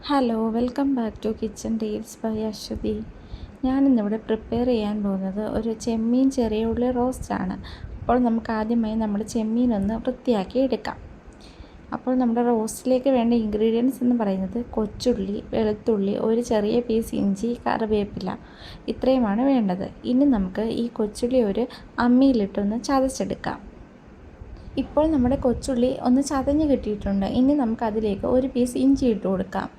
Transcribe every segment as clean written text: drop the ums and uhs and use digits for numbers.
Hello, welcome back to kitchen tales by Aswathy. ഞാനിന്നിവിടെ prepare ചെയ്യാൻ പോകുന്നത് ഒരു ചെമ്മീൻ ചെറിയ ഉള്ളി റോസ്റ്റാണ്. അപ്പോൾ നമുക്ക് ആദ്യമായി നമ്മുടെ ചെമ്മീനൊന്ന് വൃത്തിയാക്കി എടുക്കാം. അപ്പോൾ നമ്മുടെ റോസ്റ്റിലേക്ക് വേണ്ട ഇൻഗ്രീഡിയൻസ് എന്ന് പറയുന്നത് കൊച്ചുള്ളി, വെളുത്തുള്ളി, ഒരു ചെറിയ പീസ് ഇഞ്ചി, കറിവേപ്പില, ഇത്രയുമാണ് വേണ്ടത്. ഇനി നമുക്ക് ഈ കൊച്ചുള്ളി ഒരു അമ്മിയിലിട്ടൊന്ന് ചതച്ചെടുക്കാം. ഇപ്പോൾ നമ്മുടെ കൊച്ചുള്ളി ഒന്ന് ചതഞ്ഞ് കിട്ടിയിട്ടുണ്ട്. ഇനി നമുക്കതിലേക്ക് ഒരു പീസ് ഇഞ്ചി ഇട്ട് കൊടുക്കാം.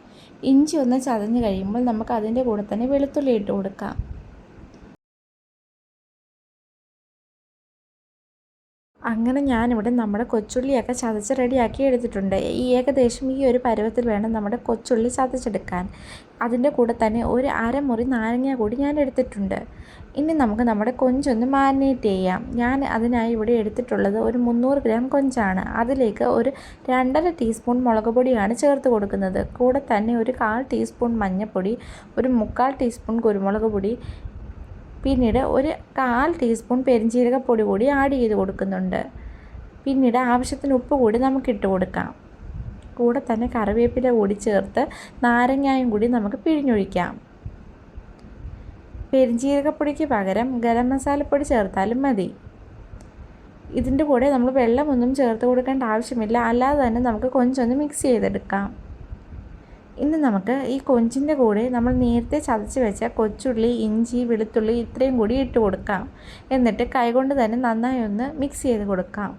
ഇഞ്ചി ഒന്ന് ചതഞ്ഞ് കഴിയുമ്പോൾ നമുക്ക് അതിൻ്റെ കൂടെ തന്നെ വെളുത്തുള്ളി ഇട്ട് കൊടുക്കാം. അങ്ങനെ ഞാനിവിടെ നമ്മുടെ കൊച്ചുള്ളിയൊക്കെ ചതച്ച് റെഡിയാക്കി എടുത്തിട്ടുണ്ട്. ഏകദേശം ഈ ഒരു പരുവത്തിൽ വേണം നമ്മുടെ കൊച്ചുള്ളി ചതച്ചെടുക്കാൻ. അതിൻ്റെ കൂടെ തന്നെ ഒരു അരമുറി നാരങ്ങ കൂടി ഞാൻ എടുത്തിട്ടുണ്ട്. ഇനി നമുക്ക് നമ്മുടെ കൊഞ്ചൊന്ന് മാരിനേറ്റ് ചെയ്യാം. ഞാൻ അതിനായി ഇവിടെ എടുത്തിട്ടുള്ളത് ഒരു 300 ഗ്രാം കൊഞ്ചാണ്. അതിലേക്ക് ഒരു 2.5 ടീസ്പൂൺ മുളക് പൊടിയാണ് ചേർത്ത് കൊടുക്കുന്നത്. കൂടെ തന്നെ ഒരു 1/4 ടീസ്പൂൺ മഞ്ഞൾപ്പൊടി, ഒരു 3/4 ടീസ്പൂൺ കുരുമുളക് പൊടി, പിന്നീട് ഒരു 1/4 ടീസ്പൂൺ പെരിഞ്ജീരകപ്പൊടി കൂടി ആഡ് ചെയ്ത് കൊടുക്കുന്നുണ്ട്. പിന്നീട് ആവശ്യത്തിന് ഉപ്പ് കൂടി നമുക്കിട്ട് കൊടുക്കാം. കൂടെ തന്നെ കറിവേപ്പില കൂടി ചേർത്ത് നാരങ്ങായും കൂടി നമുക്ക് പിഴിഞ്ഞൊഴിക്കാം. പെരിഞ്ജീരകപ്പൊടിക്ക് പകരം ഗരം മസാലപ്പൊടി ചേർത്താലും മതി. ഇതിൻ്റെ കൂടെ നമ്മൾ വെള്ളമൊന്നും ചേർത്ത് കൊടുക്കേണ്ട ആവശ്യമില്ല. അല്ലാതെ തന്നെ നമുക്ക് കൊഞ്ചൊന്ന് മിക്സ് ചെയ്തെടുക്കാം. ഇനി നമുക്ക് ഈ കൊഞ്ചിൻ്റെ കൂടെ നമ്മൾ നേരത്തെ ചതച്ച് വെച്ച കൊച്ചുള്ളി, ഇഞ്ചി, വെളുത്തുള്ളി ഇത്രയും കൂടി ഇട്ട് കൊടുക്കാം. എന്നിട്ട് കൈകൊണ്ട് തന്നെ നന്നായി ഒന്ന് മിക്സ് ചെയ്ത് കൊടുക്കാം.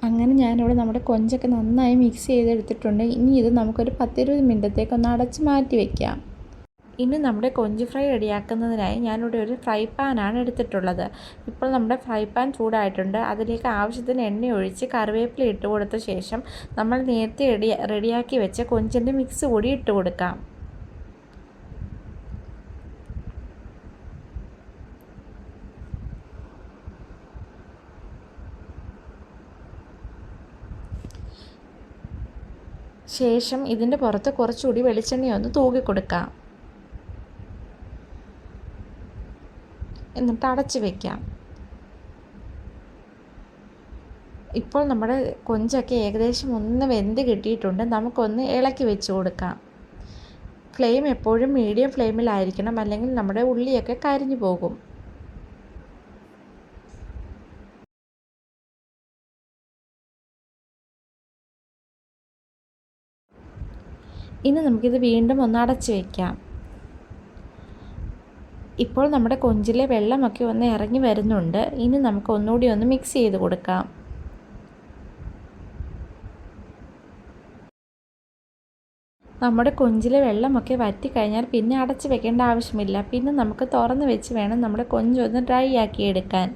അങ്ങനെ ഞാനിവിടെ നമ്മുടെ കൊഞ്ചൊക്കെ നന്നായി മിക്സ് ചെയ്തെടുത്തിട്ടുണ്ട്. ഇനി ഇത് നമുക്കൊരു 10-20 മിനിറ്റത്തേക്കൊന്ന് അടച്ച് മാറ്റി വയ്ക്കാം. ഇനി നമ്മുടെ കൊഞ്ച് ഫ്രൈ റെഡിയാക്കുന്നതിനായി ഞാനിവിടെ ഒരു ഫ്രൈ പാനാണ് എടുത്തിട്ടുള്ളത്. ഇപ്പോൾ നമ്മുടെ ഫ്രൈ പാൻ ചൂടായിട്ടുണ്ട്. അതിലേക്ക് ആവശ്യത്തിന് എണ്ണ ഒഴിച്ച് കറിവേപ്പില ഇട്ട് കൊടുത്ത ശേഷം നമ്മൾ നേരത്തെ റെഡിയാക്കി വെച്ച കൊഞ്ചിൻ്റെ മിക്സ് കൂടി ഇട്ട് കൊടുക്കാം. ശേഷം ഇതിൻ്റെ പുറത്ത് കുറച്ചുകൂടി വെളിച്ചെണ്ണയൊന്ന് തൂകി കൊടുക്കാം. എന്നിട്ട് അടച്ച് വയ്ക്കാം. ഇപ്പോൾ നമ്മുടെ കൊഞ്ചൊക്കെ ഏകദേശം ഒന്ന് വെന്ത് കിട്ടിയിട്ടുണ്ട്. നമുക്കൊന്ന് ഇളക്കി വെച്ച് കൊടുക്കാം. ഫ്ലെയിം എപ്പോഴും മീഡിയം ഫ്ലെയിമിലായിരിക്കണം, അല്ലെങ്കിൽ നമ്മുടെ ഉള്ളിയൊക്കെ കരിഞ്ഞു പോകും. ഇനി നമുക്കിത് വീണ്ടും ഒന്ന് അടച്ച് വയ്ക്കാം. ഇപ്പോൾ നമ്മുടെ കൊഞ്ചിലെ വെള്ളമൊക്കെ ഒന്ന് ഇറങ്ങി വരുന്നുണ്ട്. ഇനി നമുക്ക് ഒന്നുകൂടി ഒന്ന് മിക്സ് ചെയ്ത് കൊടുക്കാം. നമ്മുടെ കൊഞ്ചിലെ വെള്ളമൊക്കെ വറ്റിക്കഴിഞ്ഞാൽ പിന്നെ അടച്ച് വെക്കേണ്ട ആവശ്യമില്ല. പിന്നെ നമുക്ക് തുറന്ന് വെച്ച് വേണം നമ്മുടെ കൊഞ്ചൊന്ന് ഡ്രൈ ആക്കി എടുക്കാൻ.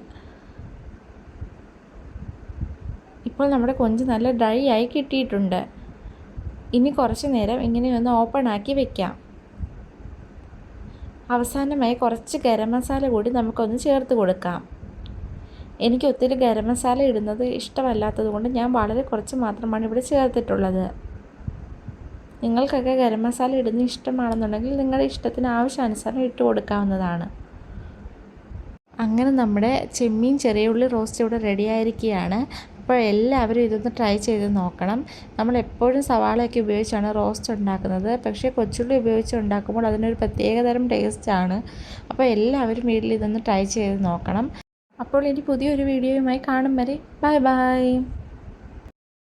ഇപ്പോൾ നമ്മുടെ കൊഞ്ച് നല്ല ഡ്രൈ ആയി കിട്ടിയിട്ടുണ്ട്. ഇനി കുറച്ച് നേരം ഇങ്ങനെയൊന്ന് ഓപ്പൺ ആക്കി വെക്കാം. അവസാനമായി കുറച്ച് ഗരം മസാല കൂടി നമുക്കൊന്ന് ചേർത്ത് കൊടുക്കാം. എനിക്ക് ഒത്തിരി ഗരം മസാല ഇടുന്നത് ഇഷ്ടമല്ലാത്തത് കൊണ്ട് ഞാൻ വളരെ കുറച്ച് മാത്രമാണ് ഇവിടെ ചേർത്തിട്ടുള്ളത്. നിങ്ങൾക്കൊക്കെ ഗരം മസാല ഇടുന്നത് ഇഷ്ടമാണെന്നുണ്ടെങ്കിൽ നിങ്ങളുടെ ഇഷ്ടത്തിന് ആവശ്യാനുസരണം ഇട്ട് കൊടുക്കാവുന്നതാണ്. അങ്ങനെ നമ്മുടെ ചെമ്മീൻ ചെറിയ ഉള്ളി റോസ്റ്റ് ഇവിടെ റെഡി ആയിരിക്കുകയാണ്. അപ്പോൾ എല്ലാവരും ഇതൊന്ന് ട്രൈ ചെയ്ത് നോക്കണം. നമ്മൾ എപ്പോഴും സവാളയൊക്കെ ഉപയോഗിച്ചാണ് റോസ്റ്റ് ഉണ്ടാക്കുന്നത്. പക്ഷേ കൊച്ചുള്ളി ഉപയോഗിച്ച് ഉണ്ടാക്കുമ്പോൾ അതിനൊരു പ്രത്യേകതരം ടേസ്റ്റാണ്. അപ്പോൾ എല്ലാവരും വീട്ടിൽ ഇതൊന്ന് ട്രൈ ചെയ്ത് നോക്കണം. അപ്പോൾ ഇനി പുതിയൊരു വീഡിയോയുമായി കാണും വരെ ബൈ ബൈ.